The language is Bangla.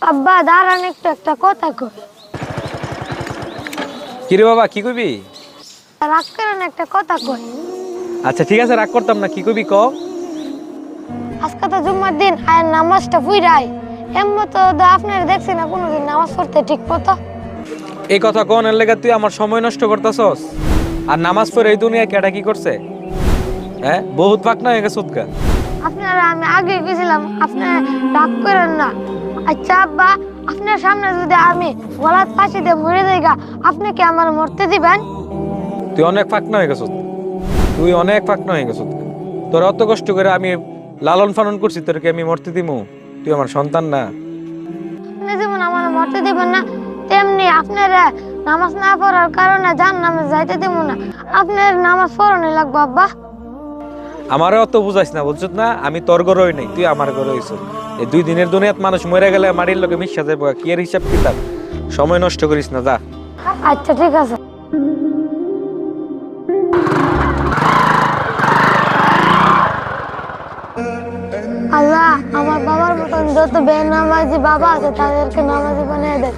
আব্বা দাঁড়ান একটু একটা কথা কই। কিরে বাবা কি কইবি? রাগ করেন একটা কথা কই। আচ্ছা ঠিক আছে রাগ করতাম না, কি কইবি ক। আজকে তো জুম্মার দিন আর নামাজটা পুইরাই এমন তো আপনারা দেখছি না কোনোদিন নামাজ পড়তে ঠিক মতো। এই কথা কোন এর লেগে তুই আমার সময় নষ্ট করতাছস? আর নামাজ পড়ে এই দুনিয়ায় কেডা কি করছে? হ্যাঁ বহুত পাকনা হয়ে গেছে উৎকা। আপনারা আমি আগে গেছিলাম, আপনারা রাগ করেন না। আচ্ছা আব্বা, আপনার সামনে যদি আমি গলার ফাঁসি দিয়ে মরে যাইগা, আপনি কি আমার মরতে দিবেন? তুই অনেক পাকনা হয়ে গেছিস, তুই অনেক পাকনা হয়ে গেছিস। তোর অত কষ্ট করে আমি লালন পালন করছি, তোরকে আমি মরতে দিমু? তুই আমার সন্তান না? আপনি যেমন আমার মরতে দিবেন না, তেমনি আপনারা নামাজ না পড়ার কারণে জাহান্নামে যাইতে দেব না। আপনার নামাজ পড়ানো লাগবে আব্বা। আমারও অত বুঝাইস না, বুঝছিস না? আমি তোর ঘরে হই নাই, তুই আমার ঘরে হইছিস। এই 2 দিনের দুনিয়াত মানুষ মরে গেলে মাটির লোকে মিশা যাবো, কি এর হিসাব কিতাব? সময় নষ্ট করিস না, যা। আচ্ছা ঠিক আছে। আল্লাহ, আমার বাবার মতন যত বেনামাজি বাবা আছে তাদেরকে নামাজি বানিয়ে দেন।